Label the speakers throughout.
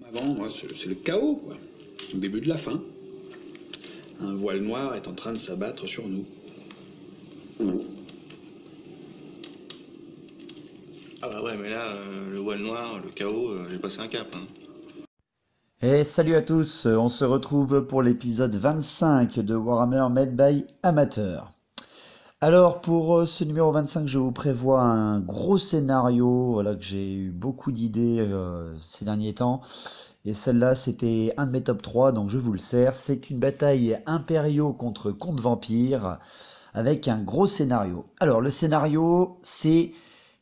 Speaker 1: Avant, moi, c'est le chaos, quoi. Le début de la fin. Un voile noir est en train de s'abattre sur nous.
Speaker 2: Ah bah ouais, mais là, le voile noir, le chaos, j'ai passé un cap, hein.
Speaker 3: Et salut à tous, on se retrouve pour l'épisode 25 de Warhammer Made by Amateur. Alors pour ce numéro 25, je vous prévois un gros scénario, voilà que j'ai eu beaucoup d'idées ces derniers temps. Et celle-là, c'était un de mes top 3, donc je vous le sers. C'est une bataille impériaux contre comte vampire avec un gros scénario. Alors le scénario, c'est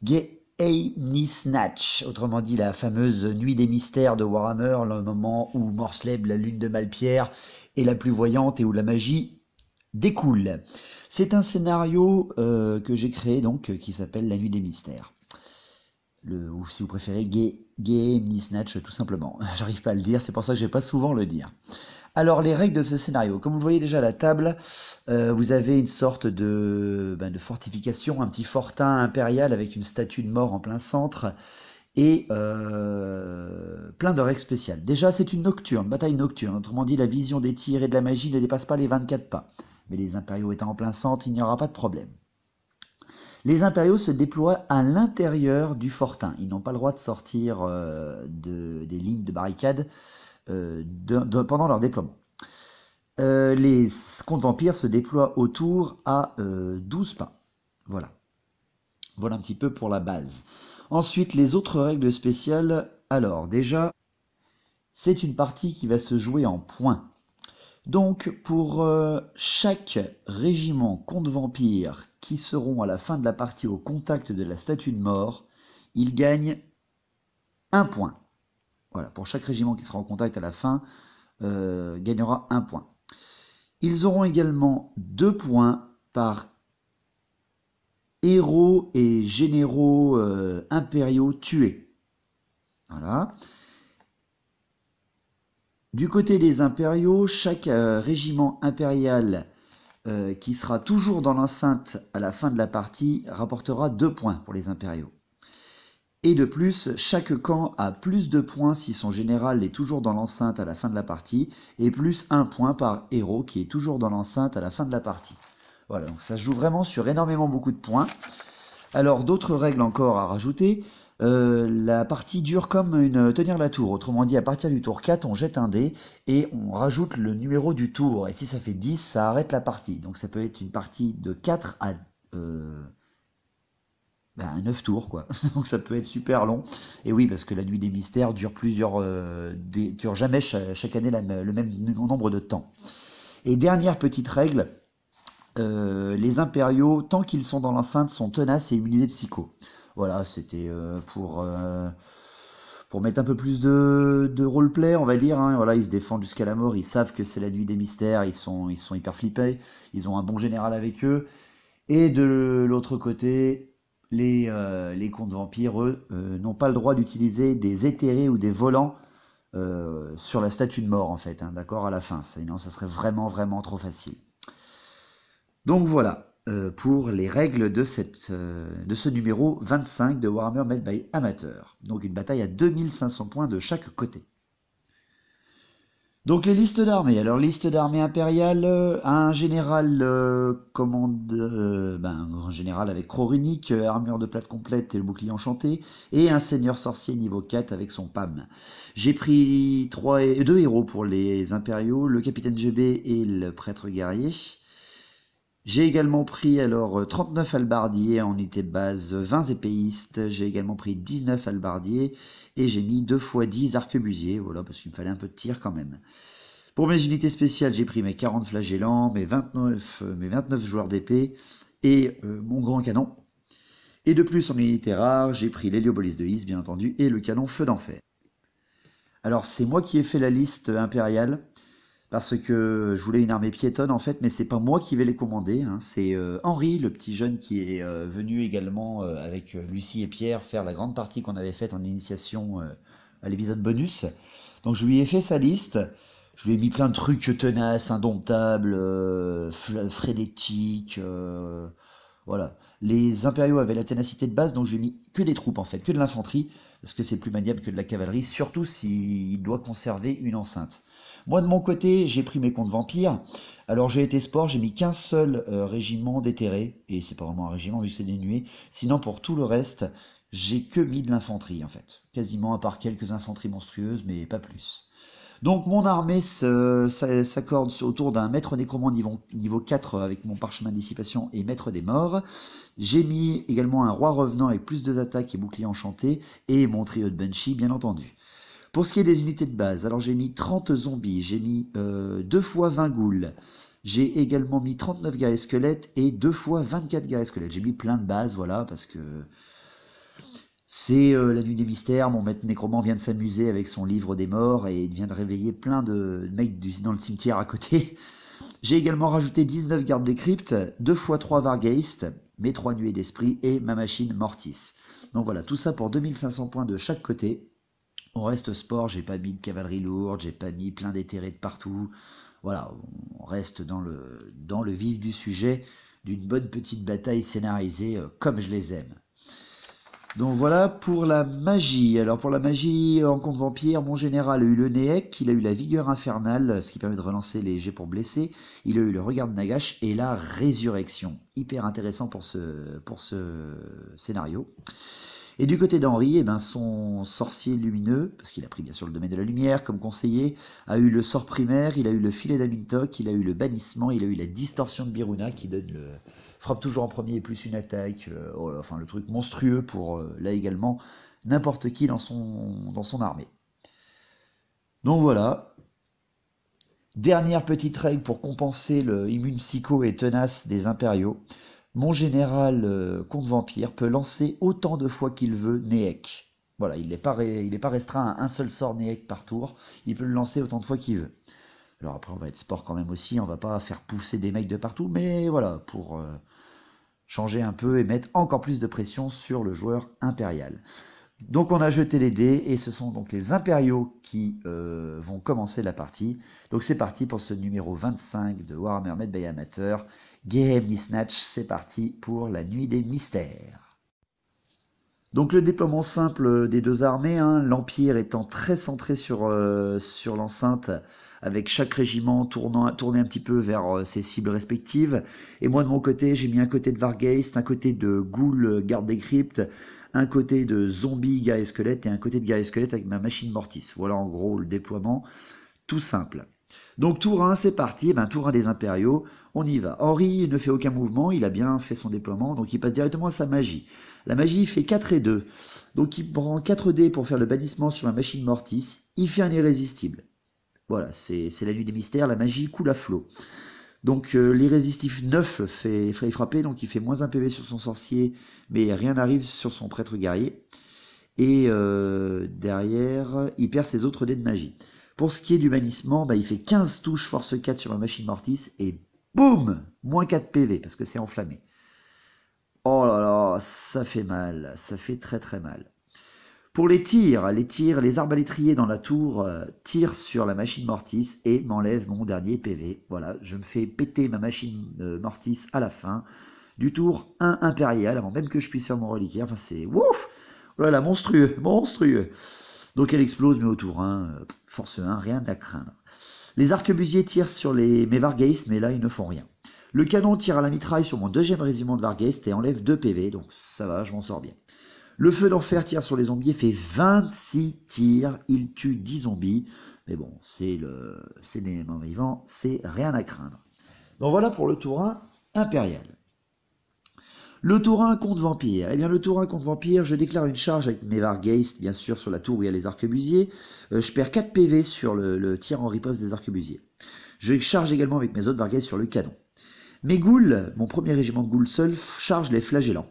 Speaker 3: Gehenni Snatch, autrement dit la fameuse nuit des mystères de Warhammer, le moment où Morsleb, la lune de Malpierre, est la plus voyante et où la magie découle. C'est un scénario que j'ai créé donc qui s'appelle La nuit des mystères. Ou si vous préférez, Gehenni Snatch tout simplement. J'arrive pas à le dire, c'est pour ça que je vais pas souvent le dire. Alors les règles de ce scénario, comme vous le voyez déjà à la table, vous avez une sorte de fortification, un petit fortin impérial avec une statue de mort en plein centre et plein de règles spéciales. Déjà c'est une nocturne, bataille nocturne, autrement dit la vision des tirs et de la magie ne dépasse pas les 24 pas. Mais les impériaux étant en plein centre, il n'y aura pas de problème. Les impériaux se déploient à l'intérieur du fortin. Ils n'ont pas le droit de sortir des lignes de barricade pendant leur déploiement. Les comtes vampires se déploient autour à 12 pas. Voilà. Voilà un petit peu pour la base. Ensuite, les autres règles spéciales. Alors, déjà, c'est une partie qui va se jouer en points. Donc, pour chaque régiment comte vampire qui seront à la fin de la partie au contact de la statue de mort, ils gagnent un point. Voilà, pour chaque régiment qui sera en contact à la fin, gagnera un point. Ils auront également 2 points par héros et généraux impériaux tués. Voilà. Du côté des impériaux, chaque régiment impérial qui sera toujours dans l'enceinte à la fin de la partie rapportera 2 points pour les impériaux. Et de plus, chaque camp a plus de points si son général est toujours dans l'enceinte à la fin de la partie, et plus 1 point par héros qui est toujours dans l'enceinte à la fin de la partie. Voilà, donc ça joue vraiment sur énormément beaucoup de points. Alors d'autres règles encore à rajouter. La partie dure comme tenir la tour. Autrement dit, à partir du tour 4, on jette un dé et on rajoute le numéro du tour. Et si ça fait 10, ça arrête la partie. Donc ça peut être une partie de 4 à 9 tours, quoi. Donc ça peut être super long. Et oui, parce que la nuit des mystères dure dure jamais chaque année le même nombre de temps. Et dernière petite règle, les impériaux, tant qu'ils sont dans l'enceinte, sont tenaces et immunisés psycho. Voilà, c'était pour mettre un peu plus de roleplay, on va dire. Hein. Voilà, ils se défendent jusqu'à la mort, ils savent que c'est la nuit des mystères, ils sont hyper flippés, ils ont un bon général avec eux. Et de l'autre côté, les comtes vampires, eux, n'ont pas le droit d'utiliser des éthérés ou des volants sur la statue de mort, en fait, hein, d'accord, à la fin. Sinon, ça serait vraiment, vraiment trop facile. Donc voilà, pour les règles de ce numéro 25 de Warhammer Made by Amateur. Donc une bataille à 2500 points de chaque côté. Donc les listes d'armées. Alors liste d'armées impériales, un général un grand général avec croc runique, armure de plate complète et le bouclier enchanté, et un seigneur sorcier niveau 4 avec son PAM. J'ai pris 2 héros pour les impériaux, le capitaine GB et le prêtre guerrier. J'ai également pris alors 39 halbardiers en unité de base, 20 épéistes, j'ai également pris 19 halbardiers et j'ai mis 2 x 10 arquebusiers, voilà, parce qu'il me fallait un peu de tir quand même. Pour mes unités spéciales, j'ai pris mes 40 flagellants, mes 29 joueurs d'épée et mon grand canon. Et de plus, en unité rare, j'ai pris l'hélioboliste de Is, bien entendu, et le canon feu d'enfer. Alors, c'est moi qui ai fait la liste impériale, parce que je voulais une armée piétonne en fait, mais c'est pas moi qui vais les commander, hein. C'est Henri, le petit jeune qui est venu également avec Lucie et Pierre faire la grande partie qu'on avait faite en initiation à l'épisode bonus. Donc je lui ai fait sa liste, je lui ai mis plein de trucs tenaces, indomptables, frénétiques, voilà. Les impériaux avaient la ténacité de base, donc j'ai mis que des troupes en fait, que de l'infanterie. parce que c'est plus maniable que de la cavalerie, surtout s'il doit conserver une enceinte. Moi de mon côté, j'ai pris mes comptes vampires. Alors j'ai été sport, j'ai mis qu'un seul régiment déterré, et c'est pas vraiment un régiment vu que c'est des nuées. Sinon pour tout le reste, j'ai que mis de l'infanterie en fait. Quasiment à part quelques infanteries monstrueuses, mais pas plus. Donc mon armée s'accorde autour d'un maître nécromant niveau 4 avec mon parchemin de dissipation et maître des morts. J'ai mis également un roi revenant avec plus de attaques et bouclier enchanté, et mon trio de Banshee bien entendu. Pour ce qui est des unités de base, alors j'ai mis 30 zombies, j'ai mis 2 fois 20 ghouls, j'ai également mis 39 guerriers squelettes et 2 fois 24 guerriers squelettes. J'ai mis plein de bases, voilà, parce que c'est la nuit des mystères. Mon maître nécromant vient de s'amuser avec son livre des morts et il vient de réveiller plein de mecs dans le cimetière à côté. J'ai également rajouté 19 gardes des cryptes, 2 fois 3 Vargeist, mes 3 nuées d'esprit et ma machine Mortis. Donc voilà, tout ça pour 2500 points de chaque côté. On reste sport, j'ai pas mis de cavalerie lourde, j'ai pas mis plein d'éthérés de partout. Voilà, on reste dans le vif du sujet d'une bonne petite bataille scénarisée comme je les aime. Donc voilà pour la magie. Alors pour la magie en compte vampire, mon général a eu le Néek, il a eu la vigueur infernale, ce qui permet de relancer les jets pour blesser, il a eu le regard de Nagash et la résurrection. Hyper intéressant pour ce scénario. Et du côté d'Henri, son sorcier lumineux, parce qu'il a pris bien sûr le domaine de la lumière comme conseiller, a eu le sort primaire, il a eu le filet d'Amintok, il a eu le bannissement, il a eu la distorsion de Biruna qui donne le frappe toujours en premier et plus une attaque, enfin le truc monstrueux pour là également n'importe qui dans son armée. Donc voilà. Dernière petite règle pour compenser le immune psycho et tenace des impériaux. Mon général contre vampire peut lancer autant de fois qu'il veut Néek. Voilà, il n'est pas restreint à un seul sort Néek par tour. Il peut le lancer autant de fois qu'il veut. Alors après, on va être sport quand même aussi. On va pas faire pousser des mecs de partout. Mais voilà, pour changer un peu et mettre encore plus de pression sur le joueur impérial. Donc on a jeté les dés et ce sont donc les impériaux qui vont commencer la partie. Donc c'est parti pour ce numéro 25 de Warhammer Made by Amateur. Gehenni Snatch, c'est parti pour la nuit des mystères. Donc le déploiement simple des deux armées, l'Empire étant très centré sur l'enceinte, avec chaque régiment tourné un petit peu vers ses cibles respectives. Et moi de mon côté, j'ai mis un côté de Vargeist, un côté de Ghoul garde des cryptes, un côté de zombies guerrier squelette et un côté de guerrier squelette avec ma machine Mortis. Voilà en gros le déploiement, tout simple. Donc tour 1, c'est parti, tour 1 des impériaux, on y va. Henri ne fait aucun mouvement, il a bien fait son déploiement, donc il passe directement à sa magie. La magie, il fait 4 et 2, donc il prend 4 dés pour faire le bannissement sur la machine Mortis, il fait un irrésistible. Voilà, c'est la nuit des mystères, la magie coule à flot. Donc l'irrésistif 9 fait frapper, donc il fait moins 1 PV sur son sorcier, mais rien n'arrive sur son prêtre guerrier. Et derrière, il perd ses autres dés de magie. Pour ce qui est du bannissement, il fait 15 touches force 4 sur la machine Mortis et boum, moins 4 PV parce que c'est enflammé. Oh là là, ça fait mal, ça fait très très mal. Pour les tirs, les arbalétriers dans la tour tirent sur la machine Mortis et m'enlèvent mon dernier PV. Voilà, je me fais péter ma machine Mortis à la fin du tour 1 impérial avant même que je puisse faire mon reliquaire. Enfin c'est ouf, oh là là, monstrueux, monstrueux. Donc elle explose, mais au tour 1, force 1, rien à craindre. Les arquebusiers tirent sur mes Vargeist, mais là ils ne font rien. Le canon tire à la mitraille sur mon 2e régiment de Vargeist et enlève 2 PV, donc ça va, je m'en sors bien. Le feu d'enfer tire sur les zombies et fait 26 tirs, il tue 10 zombies, mais bon, c'est des éléments vivants, c'est rien à craindre. Donc voilà pour le tour 1 impérial. Le tour 1 contre vampire. Eh bien, le tour 1 contre vampire, je déclare une charge avec mes Vargeist, bien sûr, sur la tour où il y a les arquebusiers. Je perds 4 PV sur le tir en riposte des arquebusiers. Je charge également avec mes autres Vargeist sur le canon. Mes ghouls, mon premier régiment de ghouls seul, charge les flagellants.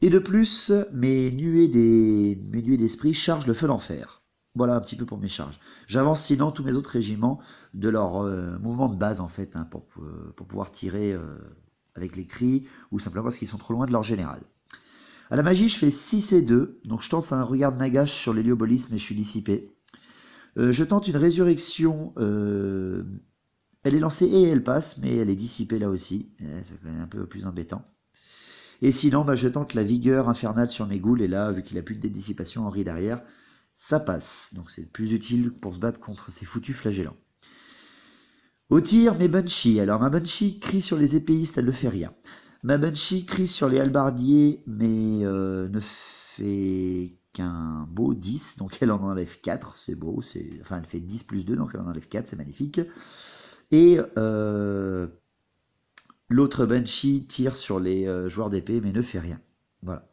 Speaker 3: Et de plus, mes nuées d'esprit chargent le feu d'enfer. Voilà un petit peu pour mes charges. J'avance sinon tous mes autres régiments de leur mouvement de base, en fait, pour pouvoir tirer avec les cris, ou simplement parce qu'ils sont trop loin de leur général. À la magie, je fais 6 et 2, donc je tente un regard de Nagash sur l'héliobolisme et je suis dissipé. Je tente une résurrection, elle est lancée et elle passe, mais elle est dissipée là aussi, c'est quand même un peu plus embêtant. Et sinon, bah, je tente la vigueur infernale sur mes ghouls, et là, vu qu'il a plus de dissipation Henri derrière, ça passe. Donc c'est plus utile pour se battre contre ces foutus flagellants. Au tir, mes Banshee. Alors ma Banshee crie sur les épéistes, elle ne fait rien. Ma Banshee crie sur les halbardiers, mais ne fait qu'un beau 10, donc elle en enlève 4, c'est beau, enfin elle fait 10 plus 2, donc elle en enlève 4, c'est magnifique. Et l'autre Banshee tire sur les joueurs d'épée, mais ne fait rien. Voilà.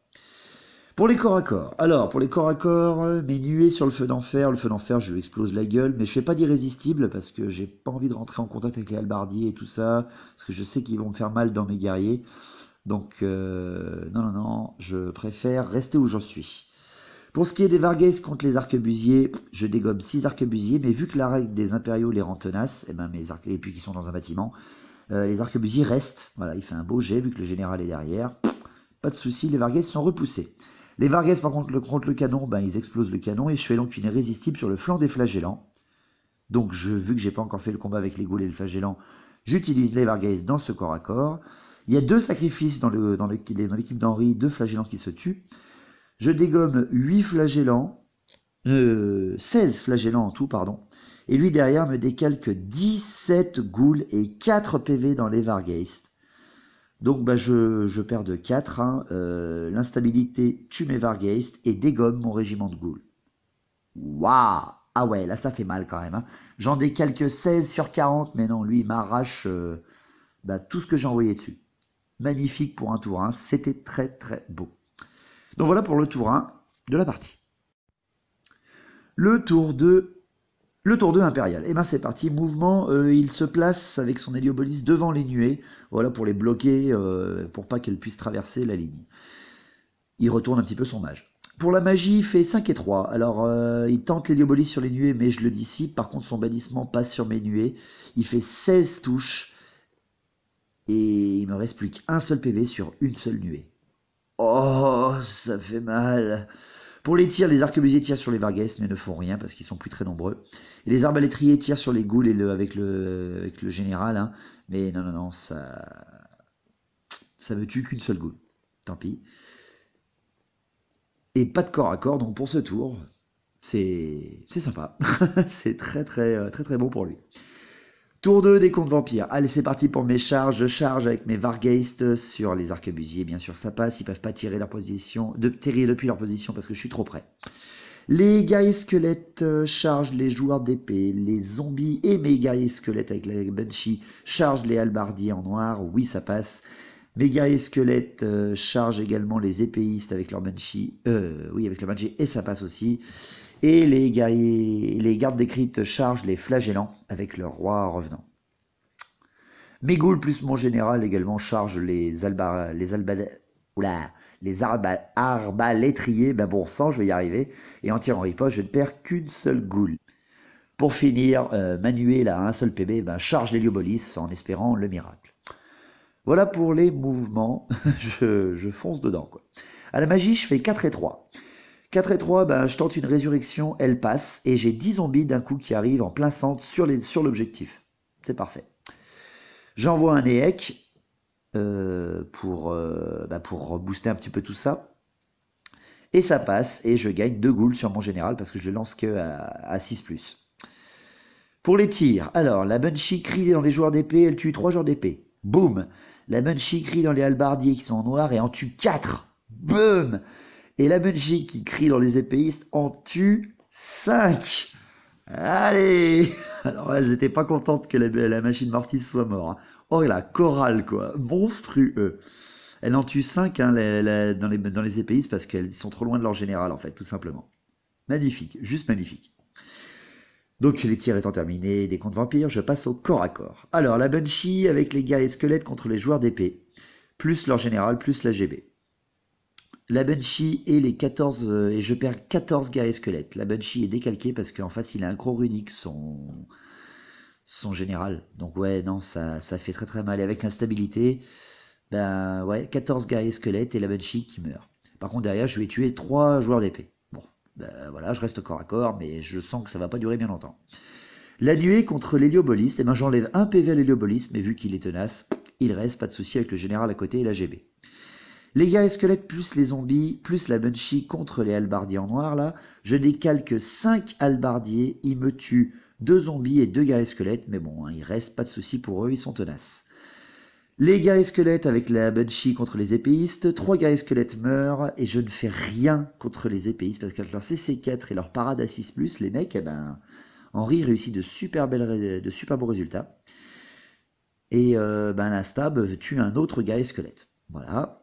Speaker 3: Pour les corps à corps. Alors, pour les corps à corps, mes nuées sur le feu d'enfer. Le feu d'enfer, je lui explose la gueule, mais je fais pas d'irrésistible parce que j'ai pas envie de rentrer en contact avec les halbardiers et tout ça, parce que je sais qu'ils vont me faire mal dans mes guerriers. Donc, non, je préfère rester où j'en suis. Pour ce qui est des Varghese contre les arquebusiers, je dégomme 6 arquebusiers, mais vu que la règle des impériaux les rend tenaces, et puis qu'ils sont dans un bâtiment, les arquebusiers restent. Voilà, il fait un beau jet vu que le général est derrière. Pas de souci, les Varghese sont repoussés. Les Varghese, par contre, contre le canon, ils explosent le canon et je fais donc une irrésistible sur le flanc des flagellants. Donc, vu que j'ai pas encore fait le combat avec les ghouls et le flagellant, j'utilise les Varghese dans ce corps à corps. Il y a 2 sacrifices dans l'équipe d'Henri, 2 flagellants qui se tuent. Je dégomme 8 flagellants, 16 flagellants en tout, pardon. Et lui derrière me décalque 17 ghouls et 4 PV dans les Varghese. Donc je perds de 4, hein. L'instabilité tue mes Varghese et dégomme mon régiment de ghouls. Waouh! Ah ouais, là ça fait mal quand même, hein. J'en décalque 16 sur 40, mais non, lui il m'arrache tout ce que j'ai envoyé dessus. Magnifique pour un tour 1, c'était très très beau. Donc voilà pour le tour 1 de la partie. Le tour 2 impérial. Et c'est parti, mouvement, il se place avec son héliobolus devant les nuées, voilà pour les bloquer, pour pas qu'elles puissent traverser la ligne. Il retourne un petit peu son mage. Pour la magie, il fait 5 et 3. Alors, il tente l'héliobolus sur les nuées, mais je le dissipe. Par contre, son bannissement passe sur mes nuées. Il fait 16 touches. Et il me reste plus qu'un seul PV sur une seule nuée. Oh, ça fait mal. Pour les tirs, les arquebusiers tirent sur les Varghese, mais ne font rien parce qu'ils sont plus très nombreux. Et les arbalétriers tirent sur les ghouls avec le général, hein. Mais non, ça me tue qu'une seule ghoul. Tant pis. Et pas de corps à corps, donc pour ce tour, c'est sympa. C'est très bon pour lui. Tour 2 des contes vampires. Allez, c'est parti pour mes charges. Je charge avec mes Varghese sur les arquebusiers. Bien sûr, ça passe. Ils peuvent pas tirer depuis leur position parce que je suis trop près. Les guerriers squelettes chargent les joueurs d'épée. Les zombies et mes guerriers squelettes avec la Banshee chargent les halbardiers en noir. Oui, ça passe. Mes guerriers squelettes chargent également les épéistes avec leur Banshee. Avec le Banshee et ça passe aussi. Et les gardes des cryptes chargent les flagellants avec leur roi revenant. Mes ghouls plus mon général également chargent les arbalétriers. Bon sang, je vais y arriver. Et en tirant riposte, je ne perds qu'une seule ghoul. Pour finir, Manuel a un seul PB, charge l'héliobolus en espérant le miracle. Voilà pour les mouvements. je fonce dedans, quoi. À la magie, je fais 4 et 3. 4 et 3, je tente une résurrection, elle passe, et j'ai 10 zombies d'un coup qui arrivent en plein centre sur l'objectif. C'est parfait. J'envoie un EEC pour booster un petit peu tout ça. Et ça passe, et je gagne 2 ghouls sur mon général, parce que je le lance que à 6+. Pour les tirs, alors, la Banshee crie dans les joueurs d'épée, elle tue 3 joueurs d'épée. Boum! La Banshee crie dans les halbardiers qui sont en noir et en tue 4. Boum! Et la Banshee qui crie dans les épéistes en tue 5. Allez! Alors elles étaient pas contentes que la machine Mortis soit morte, hein. Oh la chorale quoi, monstrueux. Elle en tue 5 hein, dans les épéistes parce qu'elles sont trop loin de leur général en fait, tout simplement. Magnifique, juste magnifique. Donc les tirs étant terminés des contes vampires, je passe au corps à corps. Alors la Banshee avec les guerriers squelettes contre les joueurs d'épée, plus leur général, plus la GB. La Banshee et les 14 et je perds 14 guerriers squelettes. La Banshee est décalquée parce qu'en face il a un gros runique son général. Donc ouais non ça fait très mal. Et avec l'instabilité, 14 guerriers squelettes et la Banshee qui meurt. Par contre derrière je vais tuer 3 joueurs d'épée. Bon, voilà, je reste corps à corps, mais je sens que ça va pas durer bien longtemps. La nuée contre l'hélioboliste, j'enlève un PV à l'hélioboliste, mais vu qu'il est tenace, il reste, pas de souci avec le général à côté et la GB. Les guerriers squelettes plus les zombies, plus la Banshee contre les halbardiers en noir, là, je décalque 5 halbardiers, ils me tuent 2 zombies et 2 guerriers squelettes, mais bon, hein, il reste pas de soucis pour eux, ils sont tenaces. Les guerriers squelettes avec la Banshee contre les épéistes, 3 guerriers squelettes meurent, et je ne fais rien contre les épéistes, parce qu'avec leur CC4 et leur parade à 6+, les mecs, eh ben, Henri réussit de super beaux résultats. Et ben, la stab tue un autre guerrier squelette. Voilà.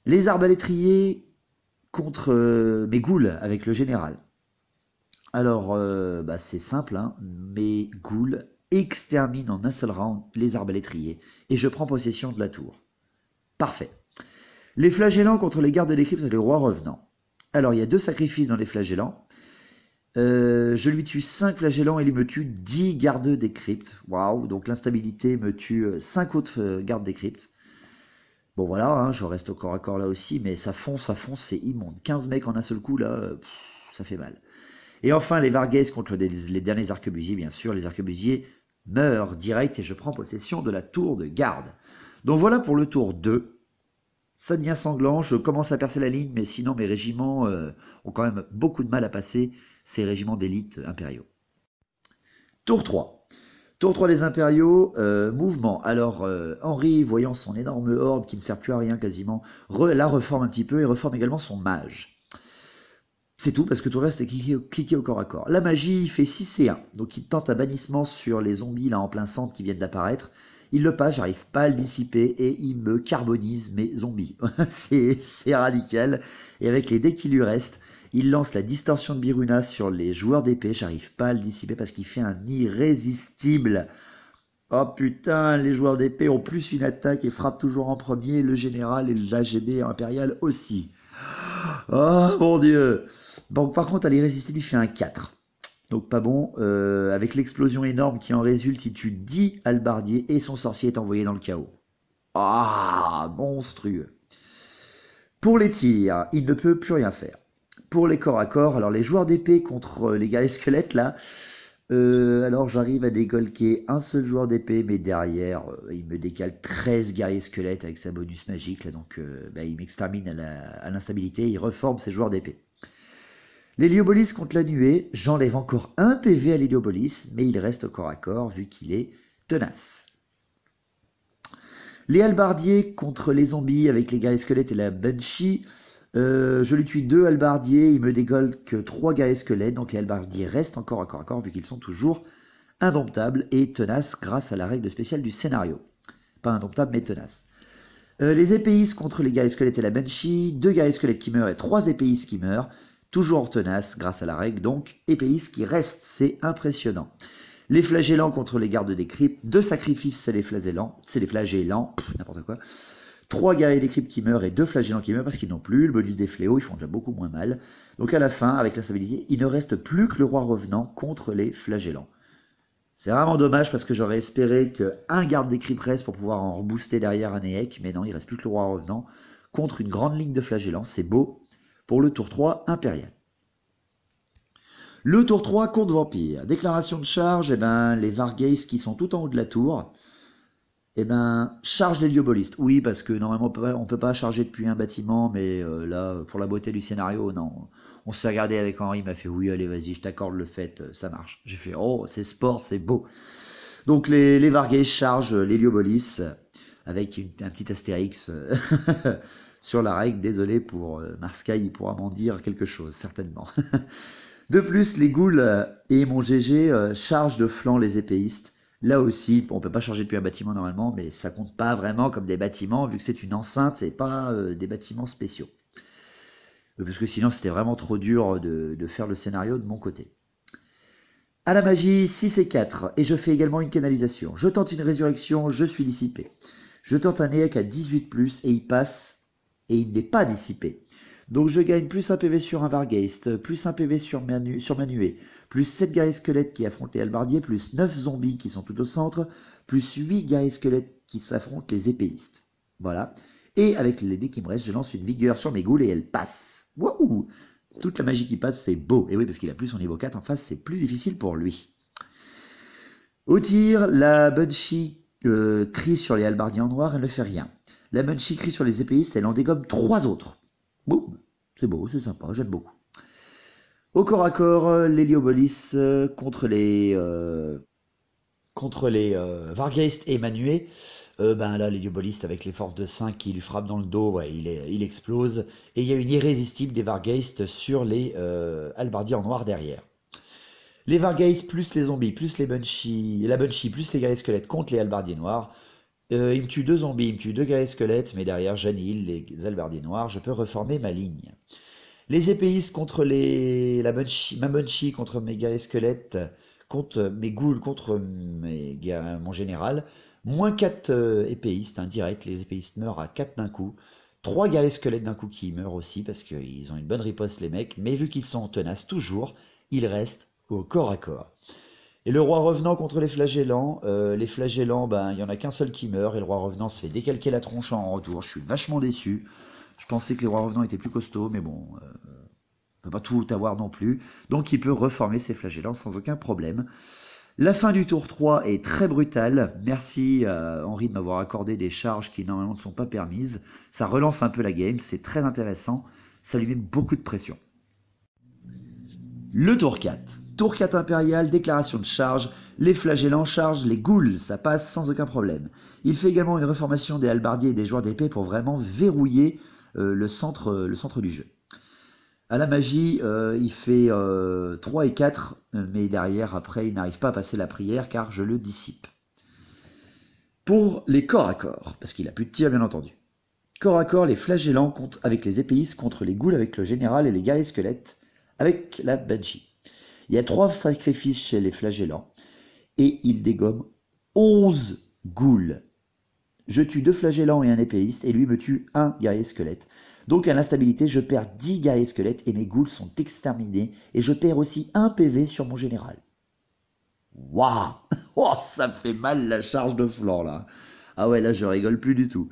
Speaker 3: Les arbalétriers contre mes ghouls avec le général. Alors, bah, c'est simple, hein, mes ghouls exterminent en un seul round les arbalétriers et je prends possession de la tour. Parfait. Les flagellants contre les gardes des cryptes et les rois revenants. Alors, il y a 2 sacrifices dans les flagellants. Je lui tue 5 flagellants et il me tue 10 gardes des cryptes. Waouh, donc l'instabilité me tue 5 autres gardes des cryptes. Bon voilà, hein, je reste au corps à corps là aussi, mais ça fonce, c'est immonde. 15 mecs en un seul coup là, ça fait mal. Et enfin les Varghese contre les derniers arquebusiers, bien sûr, les arquebusiers meurent direct et je prends possession de la tour de garde. Donc voilà pour le tour 2. Ça devient sanglant, je commence à percer la ligne, mais sinon mes régiments ont quand même beaucoup de mal à passer, ces régiments d'élite impériaux. Tour 3. Tour 3 des impériaux, mouvement. Alors Henri, voyant son énorme horde qui ne sert plus à rien quasiment, la reforme un petit peu et reforme également son mage. C'est tout, parce que tout le reste est cliqué au corps à corps. La magie, il fait 6 et 1, donc il tente un bannissement sur les zombies là en plein centre qui viennent d'apparaître. Il le passe, j'arrive pas à le dissiper et il me carbonise mes zombies. c'est radical. Et avec les dés qui lui restent, il lance la distorsion de Biruna sur les joueurs d'épée. J'arrive pas à le dissiper parce qu'il fait un irrésistible. Oh putain, les joueurs d'épée ont plus une attaque et frappent toujours en premier. Le général et l'AGB impérial aussi. Oh mon dieu. Donc par contre, à l'irrésistible, il fait un 4. Donc pas bon. Avec l'explosion énorme qui en résulte, il tue 10 halbardiers et son sorcier est envoyé dans le chaos. Ah, monstrueux. Pour les tirs, il ne peut plus rien faire. Pour les corps à corps, alors les joueurs d'épée contre les guerriers squelettes là, alors j'arrive à dégolquer un seul joueur d'épée, mais derrière il me décale 13 guerriers squelettes avec sa bonus magique là, donc il m'extermine à l'instabilité, il reforme ses joueurs d'épée. L'Héliobolis contre la nuée, j'enlève encore un PV à l'Héliobolis, mais il reste au corps à corps vu qu'il est tenace. Les halbardiers contre les zombies avec les guerriers squelettes et la Banshee, je lui tue 2 halbardiers, il me dégolque 3 guerriers squelettes, donc les halbardiers restent encore à corps vu qu'ils sont toujours indomptables et tenaces grâce à la règle spéciale du scénario. Pas indomptables mais tenaces. Les épéistes contre les guerriers squelettes et la Banshee, 2 guerriers squelettes qui meurent et 3 épéistes qui meurent, toujours tenaces grâce à la règle, donc épéistes qui restent, c'est impressionnant. Les flagellants contre les gardes des cryptes, 2 sacrifices, c'est les flagellants, n'importe quoi. 3 guerriers des cryptes qui meurent et 2 flagellants qui meurent parce qu'ils n'ont plus le bonus des fléaux, ils font déjà beaucoup moins mal. Donc à la fin, avec la stabilité, il ne reste plus que le roi revenant contre les flagellants. C'est vraiment dommage parce que j'aurais espéré qu'un garde des cryptes reste pour pouvoir en rebooster derrière un EEC, mais non, il reste plus que le roi revenant contre une grande ligne de flagellants, c'est beau pour le tour 3 impérial. Le tour 3 contre vampire. Déclaration de charge, les Varghese qui sont tout en haut de la tour, charge l'hélioboliste. Oui, parce que normalement on peut pas charger depuis un bâtiment, mais là, pour la beauté du scénario, non. On s'est regardé avec Henri, il m'a fait oui, allez, vas-y, je t'accorde le fait, ça marche. J'ai fait oh, c'est sport, c'est beau. Donc les Varghese chargent l'hélioboliste avec un petit astérix sur la règle. Désolé pour Marsky, il pourra m'en dire quelque chose, certainement. De plus, les ghouls et mon GG chargent de flanc les épéistes. Là aussi, on peut pas charger depuis un bâtiment normalement, mais ça compte pas vraiment comme des bâtiments, vu que c'est une enceinte et pas des bâtiments spéciaux. Parce que sinon, c'était vraiment trop dur de faire le scénario de mon côté. À la magie, 6 et 4, et je fais également une canalisation. Je tente une résurrection, je suis dissipé. Je tente un EEC à 18+, et il passe, et il n'est pas dissipé. Donc je gagne plus 1 PV sur un Vargheist, plus 1 PV sur ma nuée, plus 7 guerriers squelettes qui affrontent les halbardiers, plus 9 zombies qui sont tout au centre, plus 8 guerriers squelettes qui s'affrontent les épéistes. Voilà. Et avec les dés qui me restent, je lance une vigueur sur mes ghouls et elle passe. Wouhou! Toute la magie qui passe, c'est beau. Et oui, parce qu'il a plus son niveau 4 en face, c'est plus difficile pour lui. Au tir, la Banshee crie sur les halbardiers en noir, elle ne fait rien. La Banshee crie sur les épéistes, elle en dégomme 3 autres. Boum, c'est beau, c'est sympa, j'aime beaucoup. Au corps à corps, l'Héliobolis contre les Vargeist et Manué. Ben là, l'Hélioboliste avec les forces de 5 qui lui frappent dans le dos, ouais, il explose. Et il y a une irrésistible des Vargeist sur les halbardiers en noir derrière. Les Vargeist plus les zombies, plus la Banshee, plus les guerriers squelettes contre les halbardiers noirs. Il me tue 2 zombies, il me tue 2 guerriers squelettes, mais derrière j'annihile les halbardiers noirs, je peux reformer ma ligne. Les épéistes contre ma Banshee contre mes guerriers squelettes, contre mes ghouls, contre mon général. Moins 4 épéistes, direct, les épéistes meurent à 4 d'un coup. 3 guerriers squelettes d'un coup qui meurent aussi parce qu'ils ont une bonne riposte les mecs, mais vu qu'ils sont tenaces toujours, ils restent au corps à corps. Et le roi revenant contre les flagellants, ben il y en a qu'un seul qui meurt et le roi revenant se fait décalquer la tronche en retour. Je suis vachement déçu. Je pensais que les rois revenants étaient plus costauds, mais bon, on peut pas tout avoir non plus. Donc il peut reformer ses flagellants sans aucun problème. La fin du tour 3 est très brutale. Merci à Henri de m'avoir accordé des charges qui normalement ne sont pas permises. Ça relance un peu la game, c'est très intéressant. Ça lui met beaucoup de pression. Le tour 4. Tour 4 impérial, déclaration de charge. Les flagellants chargent les ghouls, ça passe sans aucun problème. Il fait également une reformation des halbardiers et des joueurs d'épée pour vraiment verrouiller le centre du jeu. À la magie, il fait 3 et 4, mais derrière, après, il n'arrive pas à passer la prière car je le dissipe. Pour les corps à corps, parce qu'il a plus de tir bien entendu. Corps à corps, les flagellants avec les épéistes contre les ghouls avec le général et les guerriers squelettes avec la Banshee. Il y a 3 sacrifices chez les flagellants et il dégomme 11 ghouls. Je tue 2 flagellants et un épéiste et lui me tue un guerrier squelette. Donc à l'instabilité, je perds 10 guerriers squelettes et mes ghouls sont exterminés et je perds aussi 1 PV sur mon général. Waouh! Oh, ça me fait mal la charge de flanc là. Ah ouais, là je rigole plus du tout.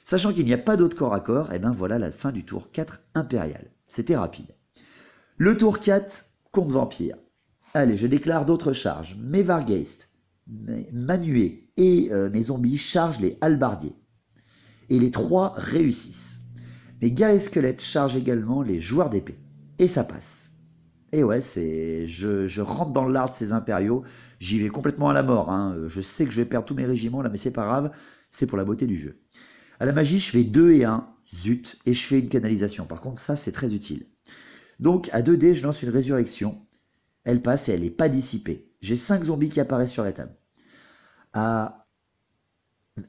Speaker 3: Sachant qu'il n'y a pas d'autre corps à corps, et ben voilà la fin du tour 4 impérial. C'était rapide. Le tour 4, compte vampire. Allez, je déclare d'autres charges. Mes Vargeist, mes Manué et mes zombies chargent les halbardiers. Et les 3 réussissent. Mes guerriers squelettes chargent également les joueurs d'épée. Et ça passe. Et ouais, je rentre dans l'art de ces impériaux. J'y vais complètement à la mort. Je sais que je vais perdre tous mes régiments là, mais c'est pas grave. C'est pour la beauté du jeu. À la magie, je fais 2 et 1. Zut. Et je fais une canalisation. Par contre, ça, c'est très utile. Donc, à 2 dés, je lance une résurrection. Elle passe et elle n'est pas dissipée. J'ai 5 zombies qui apparaissent sur la table.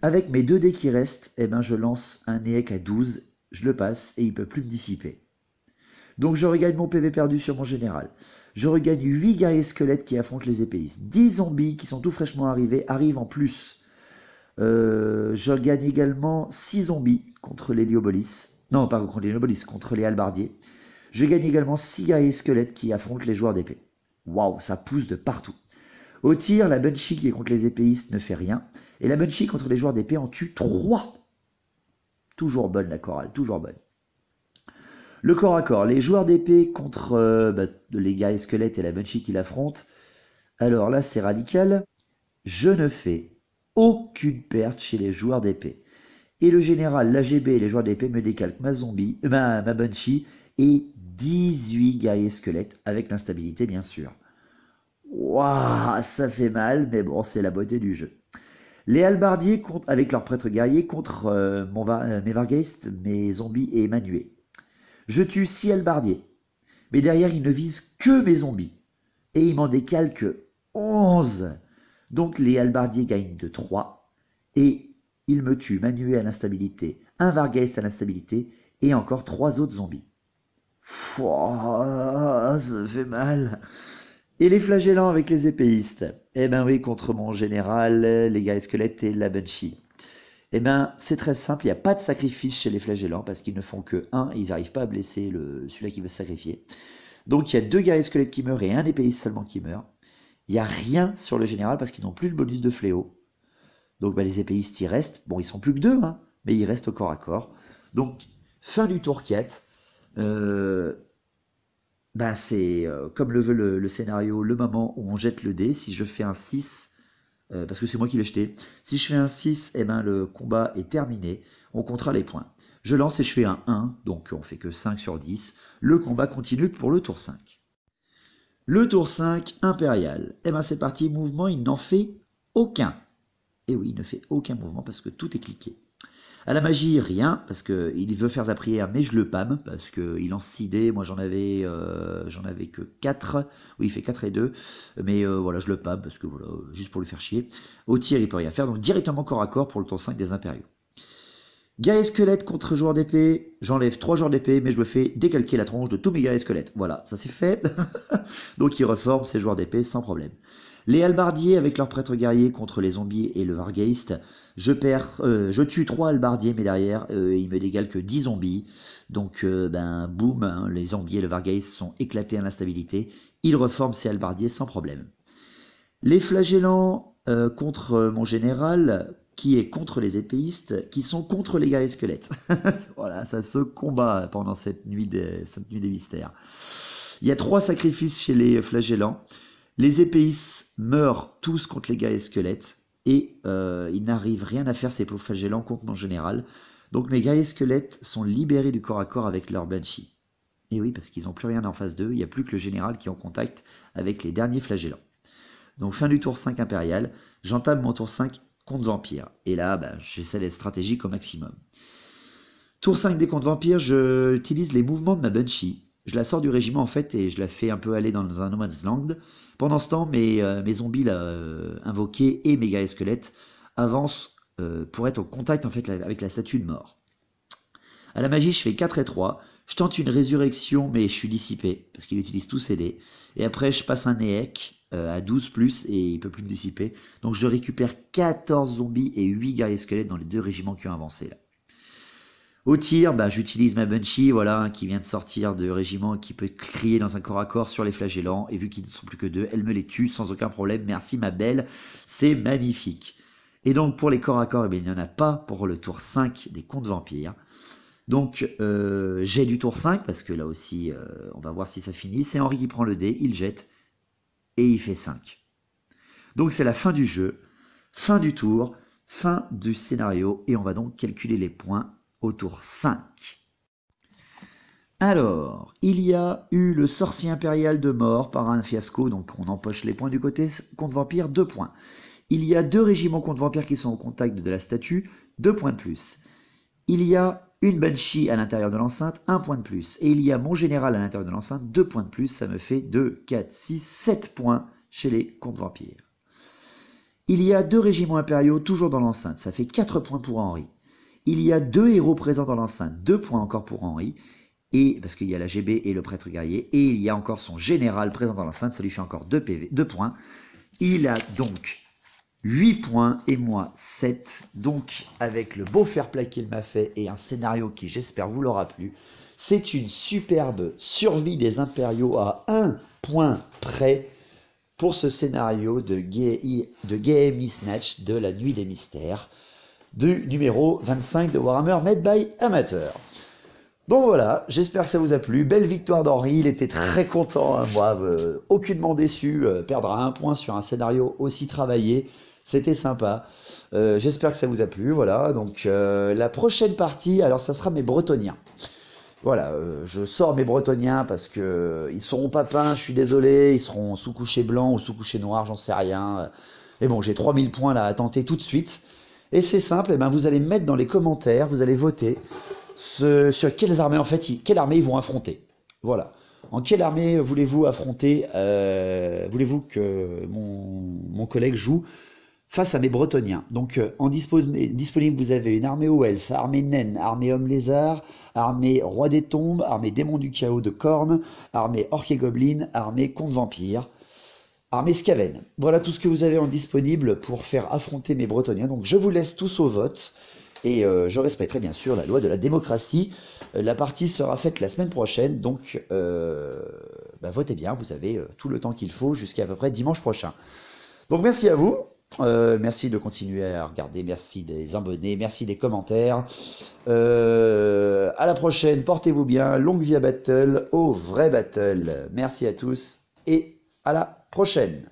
Speaker 3: Avec mes 2 dés qui restent, eh ben, je lance un EEC à 12. Je le passe et il ne peut plus me dissiper. Donc je regagne mon PV perdu sur mon général. Je regagne 8 guerriers squelettes qui affrontent les épéistes. 10 zombies qui sont tout fraîchement arrivés arrivent en plus. Je gagne également 6 zombies contre les Liobolis. Non, pas contre les Liobolis, contre les halbardiers. Je gagne également 6 guerriers squelettes qui affrontent les joueurs d'épée. Waouh, ça pousse de partout. Au tir, la Banshee qui est contre les épéistes ne fait rien. Et la Banshee contre les joueurs d'épée en tue 3. Toujours bonne la chorale, toujours bonne. Le corps à corps, les joueurs d'épée contre les guerriers squelettes et la Banshee qui l'affrontent. Alors là, c'est radical. Je ne fais aucune perte chez les joueurs d'épée. Et le général, l'AGB et les joueurs d'épée me décalquent ma Banshee et 18 guerriers squelettes avec l'instabilité bien sûr. Waouh, ça fait mal, mais bon, c'est la beauté du jeu. Les halbardiers avec leurs prêtres guerriers contre mes Vargeist, mes zombies et Manué. Je tue 6 halbardiers, mais derrière ils ne visent que mes zombies. Et ils m'en décalent que 11. Donc les halbardiers gagnent de 3. Et ils me tuent Manué à l'instabilité, un Vargeist à l'instabilité et encore 3 autres zombies. Fouah, ça fait mal. Et les flagellants avec les épéistes. Eh ben oui, contre mon général, les guerriers squelettes et la Banshee. Eh ben, c'est très simple, il n'y a pas de sacrifice chez les flagellants parce qu'ils ne font que 1 et ils n'arrivent pas à blesser celui-là qui veut se sacrifier. Donc il y a 2 guerriers squelettes qui meurent et un épéiste seulement qui meurt. Il n'y a rien sur le général parce qu'ils n'ont plus le bonus de fléau. Donc les épéistes y restent. Bon, ils sont plus que 2, mais ils restent au corps à corps. Donc, fin du tour 4. C'est comme le veut le scénario, le moment où on jette le dé. Si je fais un 6, parce que c'est moi qui l'ai jeté. Si je fais un 6, eh ben, le combat est terminé, on comptera les points. Je lance et je fais un 1, donc on fait que 5 sur 10. Le combat continue pour le tour 5. Le tour 5, impérial. Eh ben c'est parti, mouvement, il n'en fait aucun. Et oui, il ne fait aucun mouvement parce que tout est cliqué. À la magie, rien, parce qu'il veut faire de la prière, mais je le pâme, parce qu'il lance 6 dés, moi j'en avais que 4, oui il fait 4 et 2, mais voilà, je le pâme, parce que voilà, juste pour lui faire chier. Au tir, il peut rien faire, donc directement corps à corps pour le tour 5 des impériaux. Guerrier squelette contre joueur d'épée, j'enlève 3 joueurs d'épée, mais je me fais décalquer la tronche de tous mes guerriers squelettes. Voilà, ça c'est fait. Donc il reforme ses joueurs d'épée sans problème. Les halbardiers avec leurs prêtres guerriers contre les zombies et le Vargeist, je tue 3 halbardiers, mais derrière, il me dégale que 10 zombies. Donc, boum, hein, les zombies et le Vargeist sont éclatés à l'instabilité. Il reforme ses halbardiers sans problème. Les flagellants contre mon général, qui est contre les épéistes, qui sont contre les guerriers squelettes. Voilà, ça se combat pendant cette nuit des mystères. Il y a 3 sacrifices chez les flagellants. Les épéistes meurent tous contre les guerriers squelettes et ils n'arrivent rien à faire ces pauvres flagellants contre mon général. Donc mes guerriers squelettes sont libérés du corps à corps avec leur banshee. Et oui, parce qu'ils n'ont plus rien en face d'eux, il n'y a plus que le général qui est en contact avec les derniers flagellants. Donc fin du tour 5 impérial, j'entame mon tour 5 contre vampire. Et là, j'essaie d'être stratégique au maximum. Tour 5 des contre vampires, j'utilise les mouvements de ma banshee. Je la sors du régiment en fait et je la fais un peu aller dans un no man's land. Pendant ce temps, mes zombies là, invoqués et mes guerriers squelettes avancent pour être au contact en fait avec la statue de mort. À la magie, je fais 4 et 3. Je tente une résurrection, mais je suis dissipé parce qu'il utilise tous ses dés. Et après, je passe un éec à 12+, et il peut plus me dissiper. Donc je récupère 14 zombies et 8 guerriers squelettes dans les 2 régiments qui ont avancé là. Au tir, j'utilise ma Banshee, voilà, qui vient de sortir de régiment, qui peut crier dans un corps à corps sur les flagellants, et vu qu'ils ne sont plus que 2, elle me les tue sans aucun problème. Merci ma belle, c'est magnifique. Et donc pour les corps à corps, il n'y en a pas pour le tour 5 des contes vampires. Donc j'ai du tour 5, parce que là aussi, on va voir si ça finit. C'est Henri qui prend le dé, il jette, et il fait 5. Donc c'est la fin du jeu, fin du tour, fin du scénario, et on va donc calculer les points au tour 5. Alors, il y a eu le sorcier impérial de mort par un fiasco, donc on empoche les points du côté contre vampire, 2 points. Il y a 2 régiments contre vampire qui sont au contact de la statue, 2 points de plus. Il y a une banshee à l'intérieur de l'enceinte, 1 point de plus. Et il y a mon général à l'intérieur de l'enceinte, 2 points de plus, ça me fait 2, 4, 6, 7 points chez les contre vampires. Il y a 2 régiments impériaux toujours dans l'enceinte, ça fait 4 points pour Henri. Il y a 2 héros présents dans l'enceinte, 2 points encore pour Henri, et parce qu'il y a la GB et le prêtre guerrier, et il y a encore son général présent dans l'enceinte, ça lui fait encore 2 points. Il a donc 8 points et moi 7, donc avec le beau fair play qu'il m'a fait et un scénario qui j'espère vous l'aura plu, c'est une superbe survie des impériaux à 1 point près pour ce scénario de Game Snatch de la nuit des mystères, du numéro 25 de Warhammer Made by Amateur. Donc voilà, j'espère que ça vous a plu. Belle victoire d'Henri, il était très content, hein, moi, aucunement déçu. Perdre à 1 point sur un scénario aussi travaillé, c'était sympa. J'espère que ça vous a plu, voilà. Donc la prochaine partie, alors ça sera mes Bretoniens. Voilà, je sors mes Bretoniens parce que ils seront pas peints, je suis désolé, ils seront sous coucher blanc ou sous coucher noir, j'en sais rien. Mais bon, j'ai 3000 points là à tenter tout de suite. Et c'est simple, vous allez mettre dans les commentaires, vous allez voter sur quelles armées en fait, quelle armée ils vont affronter. Voilà. En quelle armée voulez-vous affronter, voulez-vous que mon collègue joue face à mes Bretoniens. Donc en disponible, vous avez une armée aux elfes, armée naine, armée homme lézard, armée roi des tombes, armée démon du chaos de Khorne, armée orc et gobelin, armée contre vampire, armée Skaven. Voilà tout ce que vous avez en disponible pour faire affronter mes Bretoniens. Donc je vous laisse tous au vote. Et je respecterai bien sûr la loi de la démocratie. La partie sera faite la semaine prochaine, donc votez bien, vous avez tout le temps qu'il faut jusqu'à peu près dimanche prochain. Donc merci à vous, merci de continuer à regarder, merci des abonnés, merci des commentaires. À la prochaine, portez-vous bien, longue vie à Battle, au vrai Battle. Merci à tous et à la prochaine.